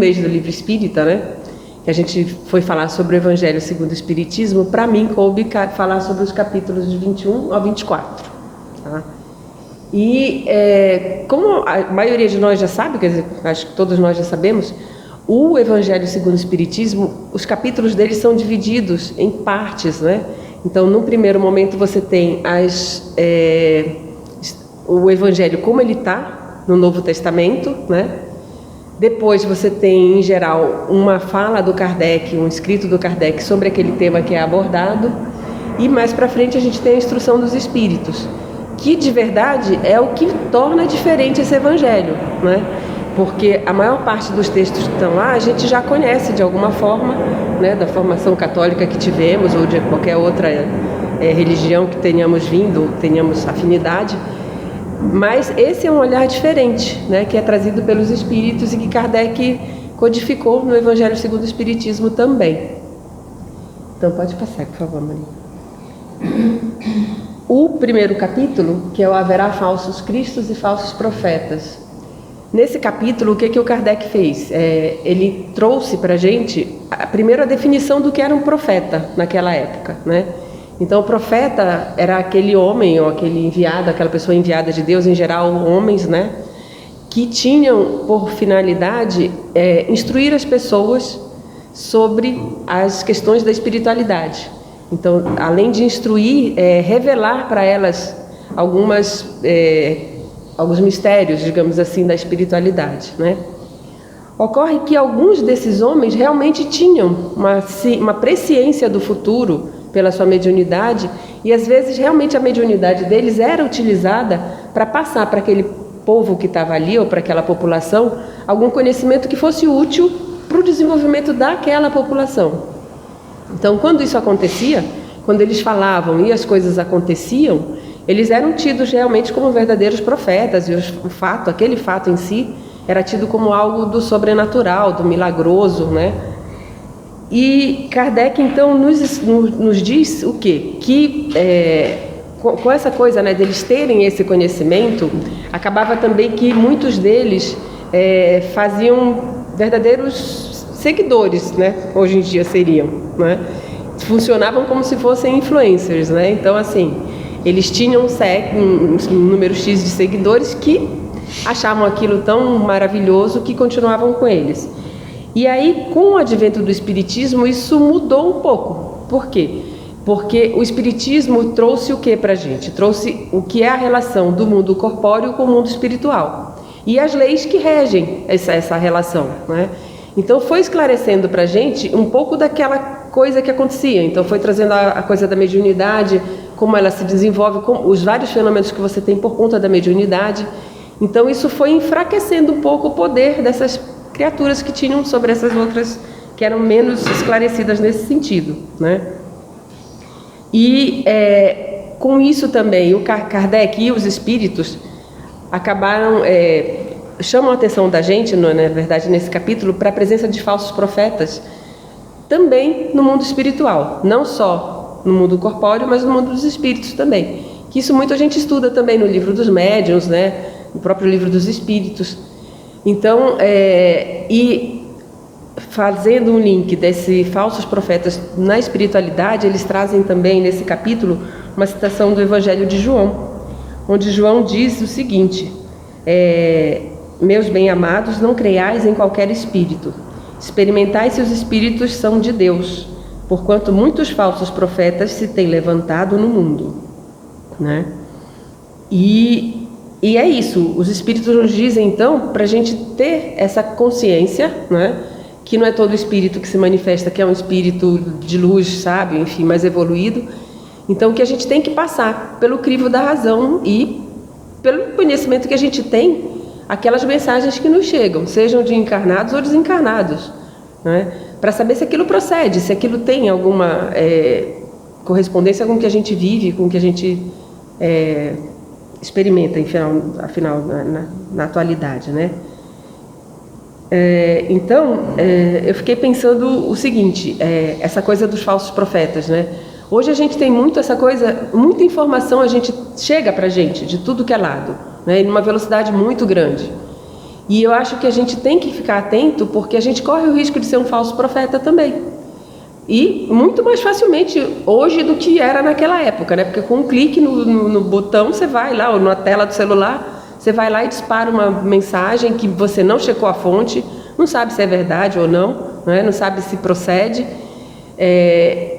mês do Livro Espírita, né? Que a gente foi falar sobre o Evangelho segundo o Espiritismo. Para mim, coube falar sobre os capítulos de 21 ao 24. Tá? E como a maioria de nós já sabe, quer dizer, acho que todos nós já sabemos, o Evangelho segundo o Espiritismo, os capítulos dele são divididos em partes, né? Então, num primeiro momento, você tem o Evangelho como ele está no Novo Testamento, né? Depois você tem, em geral, uma fala do Kardec, um escrito do Kardec sobre aquele tema que é abordado. E mais para frente a gente tem a instrução dos Espíritos, que de verdade é o que torna diferente esse Evangelho, né? Porque a maior parte dos textos que estão lá a gente já conhece de alguma forma, né? Da formação católica que tivemos ou de qualquer outra religião que tenhamos vindo, tenhamos afinidade. Mas esse é um olhar diferente, né, que é trazido pelos Espíritos e que Kardec codificou no Evangelho segundo o Espiritismo também. Então pode passar, por favor, Maria. O primeiro capítulo, que é o Haverá Falsos Cristos e Falsos Profetas. Nesse capítulo, o que o Kardec fez? Ele trouxe para a gente, primeiro, a definição do que era um profeta naquela época, né? Então, o profeta era aquele homem ou aquele enviado, aquela pessoa enviada de Deus, em geral homens, né, que tinham por finalidade instruir as pessoas sobre as questões da espiritualidade. Então, além de instruir, revelar para elas alguns mistérios, digamos assim, da espiritualidade, né? Ocorre que alguns desses homens realmente tinham uma presciência do futuro pela sua mediunidade, e às vezes realmente a mediunidade deles era utilizada para passar para aquele povo que estava ali, ou para aquela população, algum conhecimento que fosse útil para o desenvolvimento daquela população. Então, quando isso acontecia, quando eles falavam e as coisas aconteciam, eles eram tidos realmente como verdadeiros profetas, e aquele fato em si era tido como algo do sobrenatural, do milagroso, né? E Kardec, então, nos diz o quê? Que com essa coisa, né, deles terem esse conhecimento, acabava também que muitos deles faziam verdadeiros seguidores, né? Hoje em dia seriam, né? Funcionavam como se fossem influencers, né? Então, assim, eles tinham um número X de seguidores que achavam aquilo tão maravilhoso que continuavam com eles. E aí, com o advento do Espiritismo, isso mudou um pouco. Por quê? Porque o Espiritismo trouxe o que para a gente? Trouxe o que é a relação do mundo corpóreo com o mundo espiritual. E as leis que regem essa relação, né? Então, foi esclarecendo para a gente um pouco daquela coisa que acontecia. Então, foi trazendo a coisa da mediunidade, como ela se desenvolve, os vários fenômenos que você tem por conta da mediunidade. Então, isso foi enfraquecendo um pouco o poder dessas criaturas que tinham sobre essas outras que eram menos esclarecidas nesse sentido, né? E com isso também o Kardec e os espíritos acabaram chamam a atenção da gente, na verdade, nesse capítulo, para a presença de falsos profetas também no mundo espiritual, não só no mundo corpóreo, mas no mundo dos espíritos também. Que isso muito a gente estuda também no livro dos médiuns, né? No próprio livro dos espíritos. Então, e fazendo um link desses falsos profetas na espiritualidade, eles trazem também nesse capítulo uma citação do Evangelho de João, onde João diz o seguinte: meus bem-amados, não creiais em qualquer espírito, experimentai se os espíritos são de Deus, porquanto muitos falsos profetas se têm levantado no mundo, né? E é isso, os espíritos nos dizem então para a gente ter essa consciência, né? Que não é todo espírito que se manifesta que é um espírito de luz, sabe, enfim, mais evoluído. Então que a gente tem que passar pelo crivo da razão e pelo conhecimento que a gente tem, aquelas mensagens que nos chegam, sejam de encarnados ou desencarnados, né? Para saber se aquilo procede, se aquilo tem alguma correspondência com o que a gente vive, com o que a gente experimenta, afinal na atualidade, né? Então, eu fiquei pensando o seguinte, essa coisa dos falsos profetas, né? Hoje a gente tem muito essa coisa, muita informação chega pra gente de tudo que é lado, né? Em uma velocidade muito grande. E eu acho que a gente tem que ficar atento, porque a gente corre o risco de ser um falso profeta também. E muito mais facilmente hoje do que era naquela época, né? Porque com um clique no botão, você vai lá, ou na tela do celular, você vai lá e dispara uma mensagem que você não checou a fonte, não sabe se é verdade ou não, né? Não sabe se procede.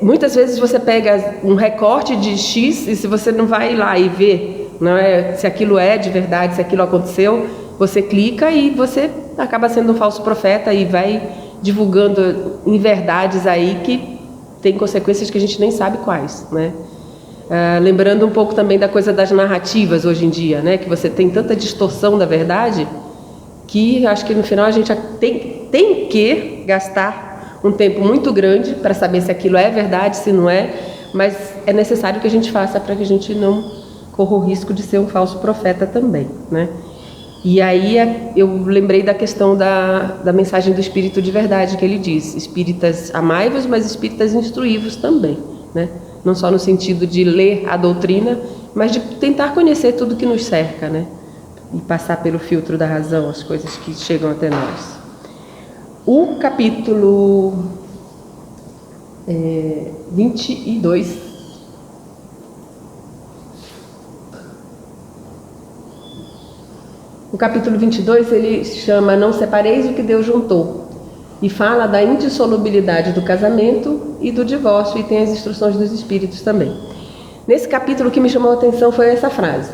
Muitas vezes você pega um recorte de X e se você não vai lá e ver, não é, se aquilo é de verdade, se aquilo aconteceu, você clica e você acaba sendo um falso profeta e vai divulgando inverdades aí que tem consequências que a gente nem sabe quais, né? Lembrando um pouco também da coisa das narrativas hoje em dia, né? Que você tem tanta distorção da verdade que acho que no final a gente tem que gastar um tempo muito grande para saber se aquilo é verdade, se não é, mas é necessário que a gente faça para que a gente não corra o risco de ser um falso profeta também, né? E aí eu lembrei da questão da mensagem do Espírito de verdade que ele diz: espíritas amai-vos, mas espíritas instruí-vos também, né? Não só no sentido de ler a doutrina, mas de tentar conhecer tudo que nos cerca, né? E passar pelo filtro da razão as coisas que chegam até nós. O capítulo 22. O capítulo 22, ele chama Não Separeis o que Deus juntou, e fala da indissolubilidade do casamento e do divórcio, e tem as instruções dos espíritos também. Nesse capítulo, o que me chamou a atenção foi essa frase: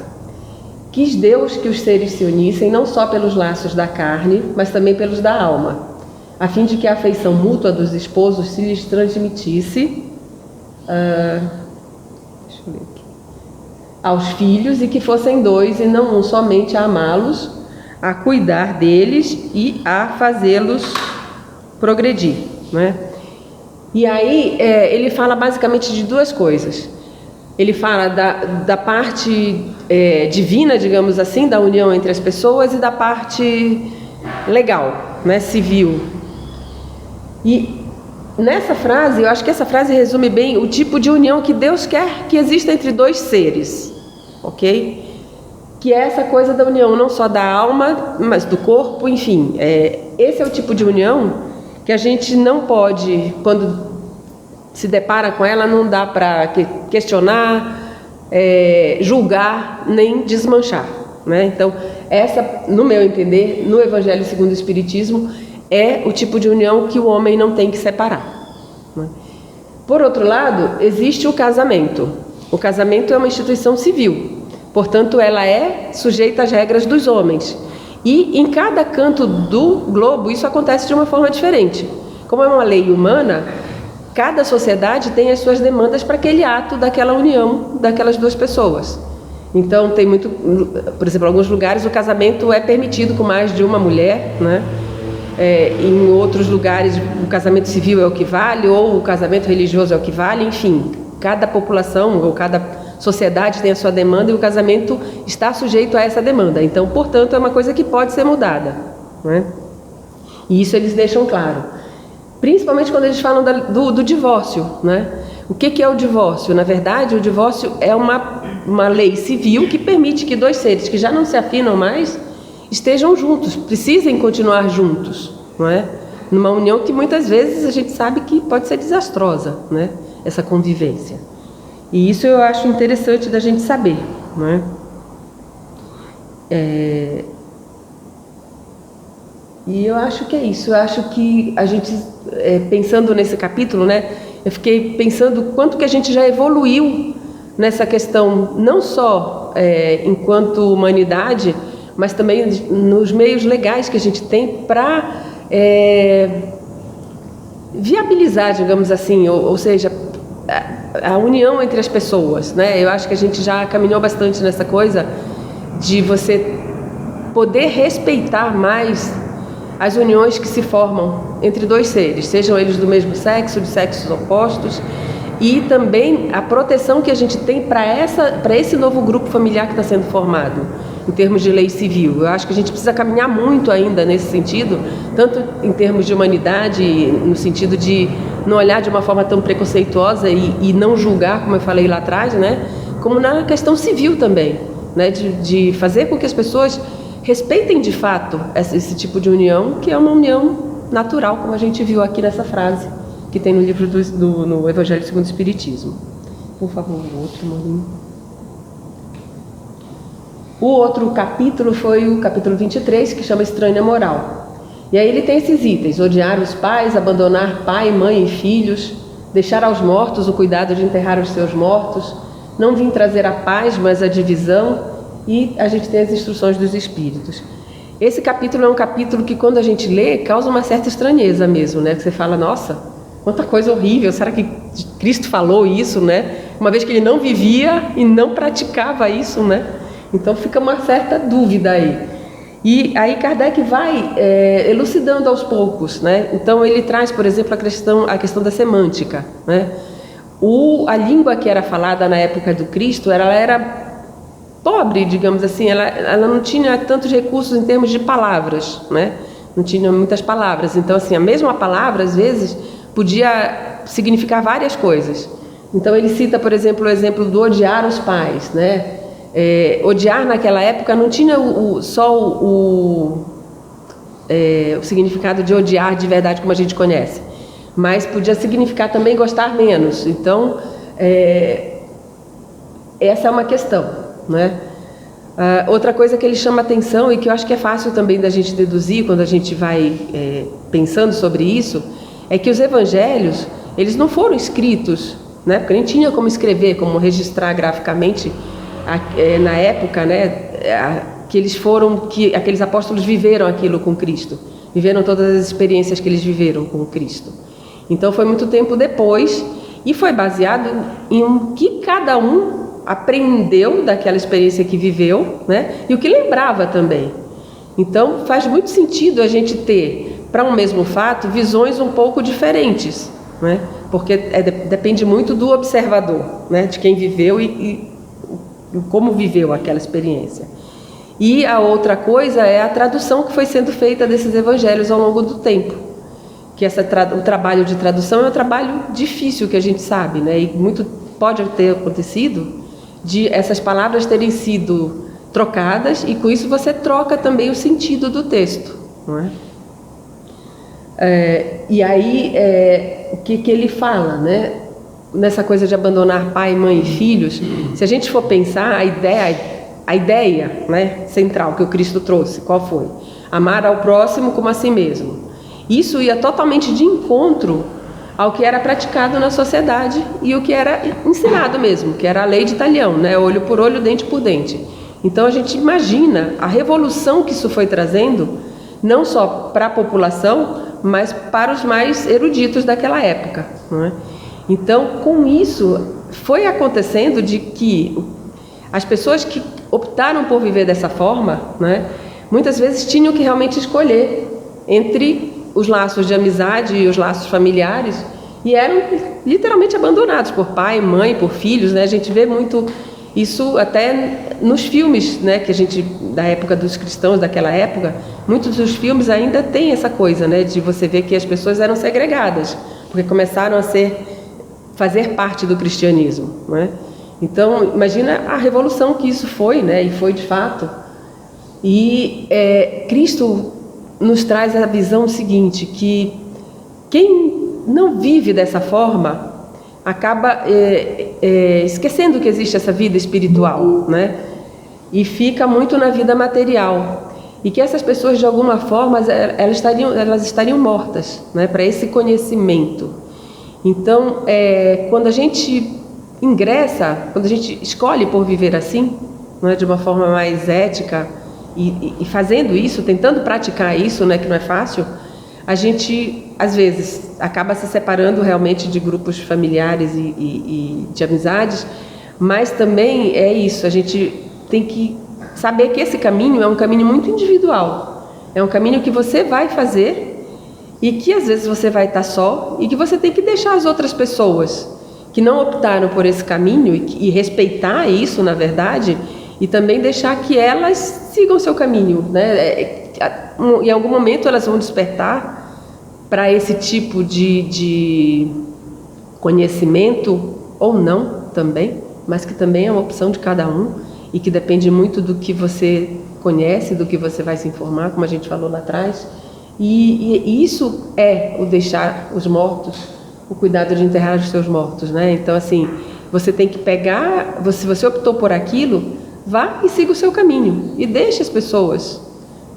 quis Deus que os seres se unissem não só pelos laços da carne, mas também pelos da alma, a fim de que a afeição mútua dos esposos se lhes transmitisse aos filhos, e que fossem dois e não um somente, a amá-los, a cuidar deles e a fazê-los progredir, né? E aí ele fala basicamente de duas coisas. Ele fala da parte divina, digamos assim, da união entre as pessoas, e da parte legal, né, civil. E nessa frase, eu acho que essa frase resume bem o tipo de união que Deus quer que exista entre dois seres, ok? Que é essa coisa da união não só da alma, mas do corpo, enfim. Esse é o tipo de união que a gente não pode, quando se depara com ela, não dá para questionar, julgar, nem desmanchar, né? Então, essa, no meu entender, no Evangelho segundo o Espiritismo, é o tipo de união que o homem não tem que separar, né? Por outro lado, existe o casamento. O casamento é uma instituição civil, portanto, ela é sujeita às regras dos homens. E em cada canto do globo isso acontece de uma forma diferente. Como é uma lei humana, cada sociedade tem as suas demandas para aquele ato daquela união daquelas duas pessoas. Então, tem muito, por exemplo, em alguns lugares o casamento é permitido com mais de uma mulher, né? Em outros lugares o casamento civil é o que vale, ou o casamento religioso é o que vale, enfim. Cada população ou cada sociedade tem a sua demanda e o casamento está sujeito a essa demanda. Então, portanto, é uma coisa que pode ser mudada, né? E isso eles deixam claro. Principalmente quando eles falam do divórcio, né? O que é o divórcio? Na verdade, o divórcio é uma lei civil que permite que dois seres que já não se afinam mais estejam juntos, precisem continuar juntos, não é? Numa união que muitas vezes a gente sabe que pode ser desastrosa, né? Essa convivência. E isso eu acho interessante da gente saber, não é? E eu acho que é isso. Eu acho que a gente, pensando nesse capítulo, né? Eu fiquei pensando quanto que a gente já evoluiu nessa questão, não só enquanto humanidade, mas também nos meios legais que a gente tem para viabilizar, digamos assim, ou seja, a união entre as pessoas, né? Eu acho que a gente já caminhou bastante nessa coisa de você poder respeitar mais as uniões que se formam entre dois seres, sejam eles do mesmo sexo, de sexos opostos, e também a proteção que a gente tem para esse novo grupo familiar que está sendo formado, em termos de lei civil. Eu acho que a gente precisa caminhar muito ainda nesse sentido, tanto em termos de humanidade, no sentido de não olhar de uma forma tão preconceituosa e não julgar, como eu falei lá atrás, né? Como na questão civil também, né? De fazer com que as pessoas respeitem de fato esse tipo de união, que é uma união natural, como a gente viu aqui nessa frase que tem no livro no Evangelho segundo o Espiritismo. Por favor, o outro, Molinho. O outro capítulo foi o capítulo 23, que chama Estranha Moral. E aí ele tem esses itens: odiar os pais, abandonar pai, mãe e filhos, deixar aos mortos o cuidado de enterrar os seus mortos, não vim trazer a paz, mas a divisão, e a gente tem as instruções dos espíritos. Esse capítulo é um capítulo que, quando a gente lê, causa uma certa estranheza mesmo, né? Que você fala, nossa, quanta coisa horrível, será que Cristo falou isso, né? Uma vez que ele não vivia e não praticava isso, né? Então fica uma certa dúvida aí. E aí Kardec vai elucidando aos poucos, né? Então ele traz, por exemplo, a questão da semântica, né? A língua que era falada na época do Cristo, ela era pobre, digamos assim, ela não tinha tantos recursos em termos de palavras, né? Não tinha muitas palavras. Então, assim, a mesma palavra, às vezes, podia significar várias coisas. Então ele cita, por exemplo, o exemplo do odiar os pais, né? Odiar naquela época não tinha só o significado de odiar de verdade como a gente conhece, mas podia significar também gostar menos. Então essa é uma questão, né? Outra coisa que ele chama atenção e que eu acho que é fácil também da gente deduzir quando a gente vai pensando sobre isso, é que os evangelhos, eles não foram escritos, né? Porque nem tinha como escrever, como registrar graficamente na época, né, que aqueles apóstolos viveram aquilo com Cristo, viveram todas as experiências que eles viveram com Cristo. Então foi muito tempo depois e foi baseado em o que cada um aprendeu daquela experiência que viveu, né, e o que lembrava também. Então faz muito sentido a gente ter, para um mesmo fato, visões um pouco diferentes, né, porque depende muito do observador, né, de quem viveu e como viveu aquela experiência. E a outra coisa é a tradução que foi sendo feita desses evangelhos ao longo do tempo, que o trabalho de tradução é um trabalho difícil, que a gente sabe, né? E muito pode ter acontecido de essas palavras terem sido trocadas, e com isso você troca também o sentido do texto, não é? E aí o que ele fala, né? Nessa coisa de abandonar pai, mãe e filhos, se a gente for pensar, a ideia, né, central que o Cristo trouxe, qual foi? Amar ao próximo como a si mesmo. Isso ia totalmente de encontro ao que era praticado na sociedade e o que era ensinado mesmo, que era a lei de Talião, né, olho por olho, dente por dente. Então a gente imagina a revolução que isso foi trazendo, não só para a população, mas para os mais eruditos daquela época, não é? Então, com isso, foi acontecendo de que as pessoas que optaram por viver dessa forma, né, muitas vezes tinham que realmente escolher entre os laços de amizade e os laços familiares, e eram literalmente abandonados por pai, mãe, por filhos, né? A gente vê muito isso até nos filmes, né, que a gente, da época dos cristãos daquela época, muitos dos filmes ainda tem essa coisa, né, de você ver que as pessoas eram segregadas, porque começaram a fazer parte do cristianismo, né? Então imagina a revolução que isso foi, né? E foi de fato. E Cristo nos traz a visão seguinte, que quem não vive dessa forma acaba esquecendo que existe essa vida espiritual, né? E fica muito na vida material, e que essas pessoas de alguma forma elas estariam mortas, né? Para esse conhecimento. Então, quando a gente quando a gente escolhe por viver assim, né, de uma forma mais ética, e fazendo isso, tentando praticar isso, né, que não é fácil, a gente, às vezes, acaba se separando realmente de grupos familiares e de amizades, mas também é isso, a gente tem que saber que esse caminho é um caminho muito individual, é um caminho que você vai fazer, e que às vezes você vai estar só, e que você tem que deixar as outras pessoas que não optaram por esse caminho e respeitar isso, na verdade, e também deixar que elas sigam o seu caminho, né? Em algum momento elas vão despertar para esse tipo de conhecimento, ou não também, mas que também é uma opção de cada um, e que depende muito do que você conhece, do que você vai se informar, como a gente falou lá atrás. E isso é o deixar os mortos, o cuidado de enterrar os seus mortos, né? Então, assim, você tem que pegar, se você optou por aquilo, vá e siga o seu caminho e deixe as pessoas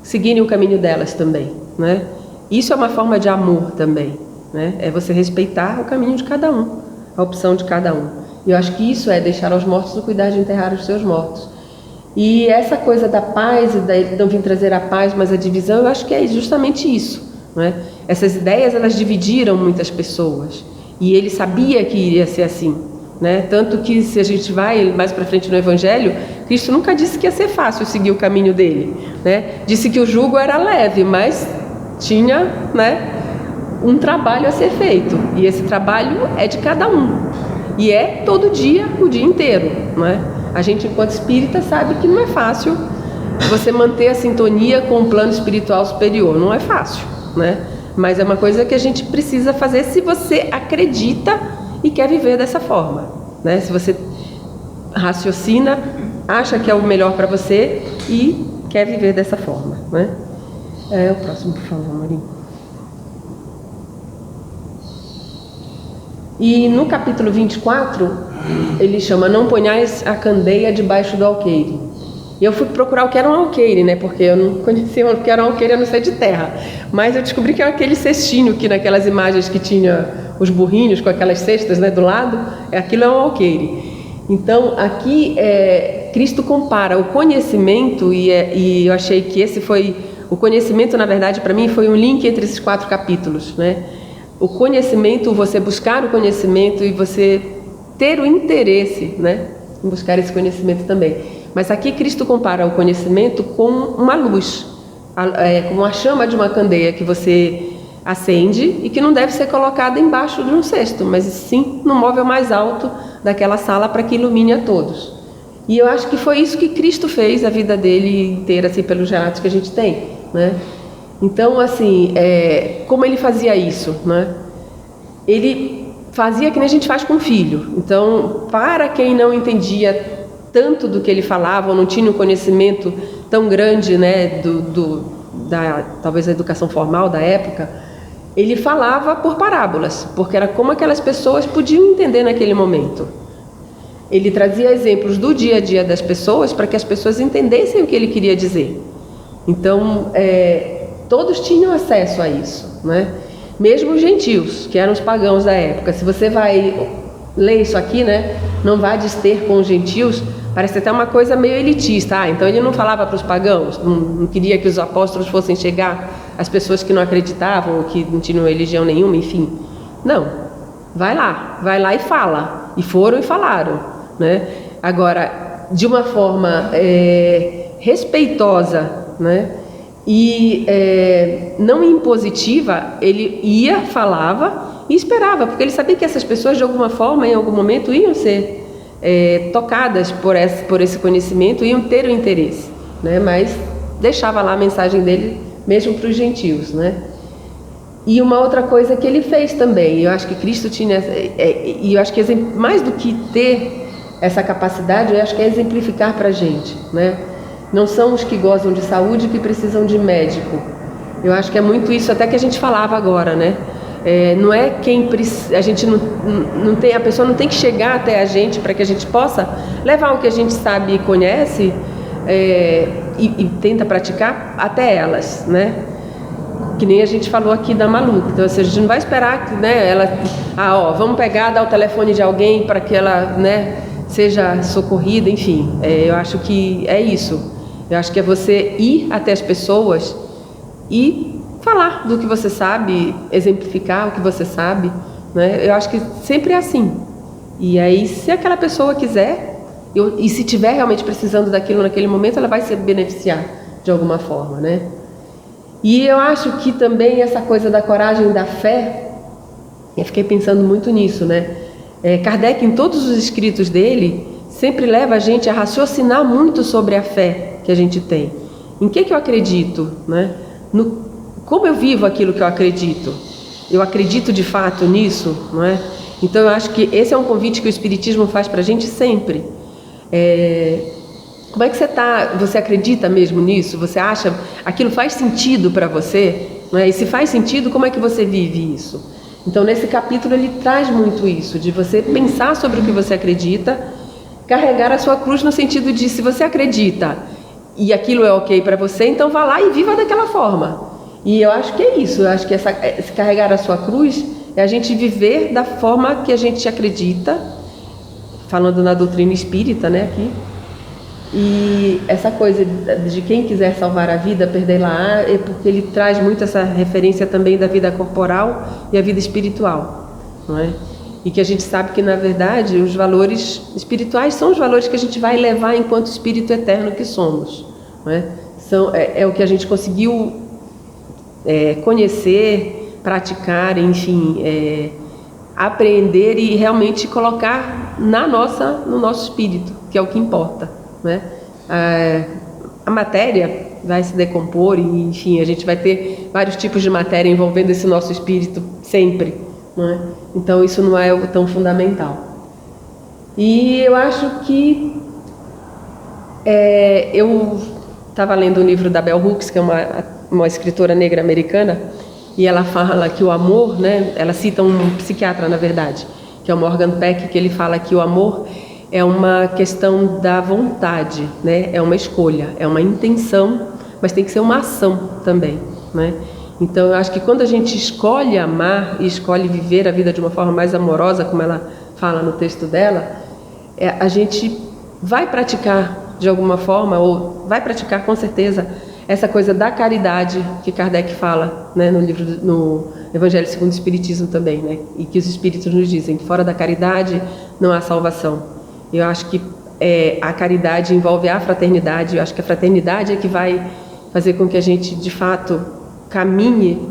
seguirem o caminho delas também, né? Isso é uma forma de amor também, né? É você respeitar o caminho de cada um, a opção de cada um. E eu acho que isso é deixar aos mortos o cuidar de enterrar os seus mortos. E essa coisa da paz, e ele não vir trazer a paz, mas a divisão, eu acho que é justamente isso, né? Essas ideias, elas dividiram muitas pessoas. E ele sabia que iria ser assim, né? Tanto que, se a gente vai mais para frente no Evangelho, Cristo nunca disse que ia ser fácil seguir o caminho dele, né? Disse que o jugo era leve, mas tinha, né, um trabalho a ser feito. E esse trabalho é de cada um. E é todo dia, o dia inteiro, não é? A gente, enquanto espírita, sabe que não é fácil você manter a sintonia com o plano espiritual superior. Não é fácil, né? Mas é uma coisa que a gente precisa fazer se você acredita e quer viver dessa forma, né? Se você raciocina, acha que é o melhor para você e quer viver dessa forma, né? O próximo, por favor, Marinho. E no capítulo 24, ele chama "Não ponhais a candeia debaixo do alqueire". E eu fui procurar o que era um alqueire, né? Porque eu não conhecia o que era um alqueire, a não ser de terra. Mas eu descobri que é aquele cestinho que naquelas imagens que tinha os burrinhos com aquelas cestas, né, do lado, aquilo é um alqueire. Então, aqui Cristo compara o conhecimento, e eu achei que esse foi... O conhecimento, na verdade, para mim, foi um link entre esses 4 capítulos, né? O conhecimento, você buscar o conhecimento e você ter o interesse, né, em buscar esse conhecimento também. Mas aqui Cristo compara o conhecimento com uma luz, como a chama de uma candeia que você acende e que não deve ser colocada embaixo de um cesto, mas sim no móvel mais alto daquela sala para que ilumine a todos. E eu acho que foi isso que Cristo fez a vida dele inteira, assim, pelos relatos que a gente tem, né? Então, assim, como ele fazia isso, né? Ele fazia que nem a gente faz com o filho. Então, para quem não entendia tanto do que ele falava, ou não tinha um conhecimento tão grande, né, talvez da educação formal da época, ele falava por parábolas, porque era como aquelas pessoas podiam entender naquele momento. Ele trazia exemplos do dia a dia das pessoas para que as pessoas entendessem o que ele queria dizer. Então, todos tinham acesso a isso, né? Mesmo os gentios, que eram os pagãos da época. Se você vai ler isso aqui, né, não vai dister com os gentios, parece até uma coisa meio elitista. Então ele não falava para os pagãos, não queria que os apóstolos fossem chegar às pessoas que não acreditavam, ou que não tinham religião nenhuma, enfim. Não, vai lá e fala. E foram e falaram, né? Agora, de uma forma respeitosa, né, e não impositiva, ele ia, falava e esperava, porque ele sabia que essas pessoas, de alguma forma, em algum momento, iam ser tocadas por esse conhecimento, iam ter o interesse, né? Mas deixava lá a mensagem dele mesmo para os gentios, né? E uma outra coisa que ele fez também, eu acho que Cristo tinha, e eu acho que mais do que ter essa capacidade, eu acho que é exemplificar para a gente, né? Não são os que gozam de saúde que precisam de médico. Eu acho que é muito isso, até que a gente falava agora, né? Não é quem a gente não tem, a pessoa não tem que chegar até a gente para que a gente possa levar o que a gente sabe e conhece e tenta praticar até elas, né? Que nem a gente falou aqui da Malu. Então, assim, a gente não vai esperar que, né, ela, vamos pegar, dar o telefone de alguém para que ela, né, seja socorrida, enfim. Eu acho que é isso. Eu acho que é você ir até as pessoas e falar do que você sabe, exemplificar o que você sabe, né? Eu acho que sempre é assim. E aí, se aquela pessoa quiser, e se tiver realmente precisando daquilo naquele momento, ela vai se beneficiar de alguma forma, né? E eu acho que também essa coisa da coragem e da fé, eu fiquei pensando muito nisso, né? Kardec, em todos os escritos dele, sempre leva a gente a raciocinar muito sobre a fé que a gente tem. Em que eu acredito, né? Como eu vivo aquilo que eu acredito? Eu acredito de fato nisso, não é? Então eu acho que esse é um convite que o Espiritismo faz para a gente sempre. Como é que você está? Você acredita mesmo nisso? Você acha aquilo faz sentido para você? Não é? E se faz sentido, como é que você vive isso? Então, nesse capítulo, ele traz muito isso, de você pensar sobre o que você acredita, carregar a sua cruz no sentido de, se você acredita e aquilo é ok para você, então vá lá e viva daquela forma. E eu acho que é isso, eu acho que esse carregar a sua cruz é a gente viver da forma que a gente acredita, falando na doutrina espírita, né, aqui. E essa coisa de quem quiser salvar a vida, perder-la, é porque ele traz muito essa referência também da vida corporal e a vida espiritual, não é? E que a gente sabe que, na verdade, os valores espirituais são os valores que a gente vai levar enquanto espírito eterno que somos, não é? É o que a gente conseguiu conhecer, praticar, enfim, aprender e realmente colocar no nosso espírito, que é o que importa. Né? A matéria vai se decompor e, enfim, a gente vai ter vários tipos de matéria envolvendo esse nosso espírito sempre, não é? Então isso não é tão fundamental. E eu acho que eu estava lendo um livro da Bell Hooks, que é uma escritora negra americana, e ela fala que o amor, né, ela cita um psiquiatra, na verdade, que é o Morgan Peck, que ele fala que o amor é uma questão da vontade, né? É uma escolha, é uma intenção, mas tem que ser uma ação também, né? Então eu acho que quando a gente escolhe amar e escolhe viver a vida de uma forma mais amorosa, como ela fala no texto dela, a gente vai praticar de alguma forma, ou vai praticar com certeza, essa coisa da caridade que Kardec fala, né, no Evangelho segundo o Espiritismo também, né? E que os Espíritos nos dizem que fora da caridade não há salvação. Eu acho que a caridade envolve a fraternidade. Eu acho que a fraternidade é que vai fazer com que a gente, de fato, caminhe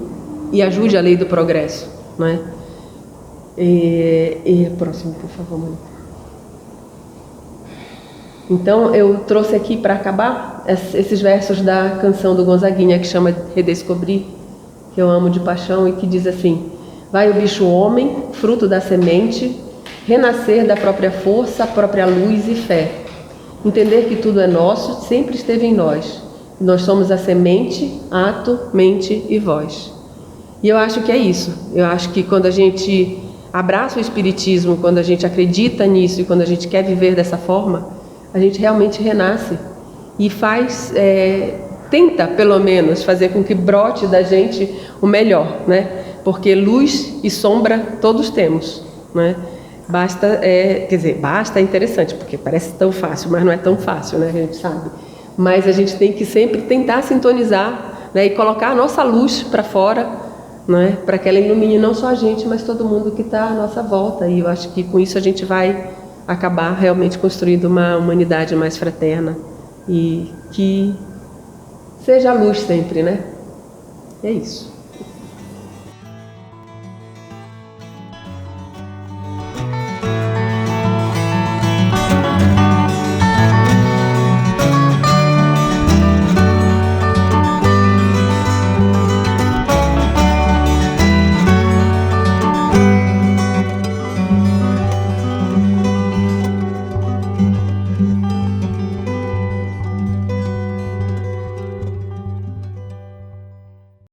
e ajude a lei do progresso, não é? Próximo, por favor, Mônica. Então, eu trouxe aqui para acabar esses versos da canção do Gonzaguinha, que chama Redescobrir, que eu amo de paixão, e que diz assim: vai o bicho homem, fruto da semente, renascer da própria força, própria luz e fé. Entender que tudo é nosso, sempre esteve em nós. Nós somos a semente, ato, mente e voz. E eu acho que é isso. Eu acho que quando a gente abraça o Espiritismo, quando a gente acredita nisso e quando a gente quer viver dessa forma, a gente realmente renasce e tenta, pelo menos, fazer com que brote da gente o melhor, né? Porque luz e sombra todos temos, né? Basta é interessante, porque parece tão fácil, mas não é tão fácil, né? A gente sabe. Mas a gente tem que sempre tentar sintonizar, né? E colocar a nossa luz para fora, né? Para que ela ilumine não só a gente, mas todo mundo que está à nossa volta. E eu acho que com isso a gente vai acabar realmente construindo uma humanidade mais fraterna e que seja a luz sempre, né? É isso.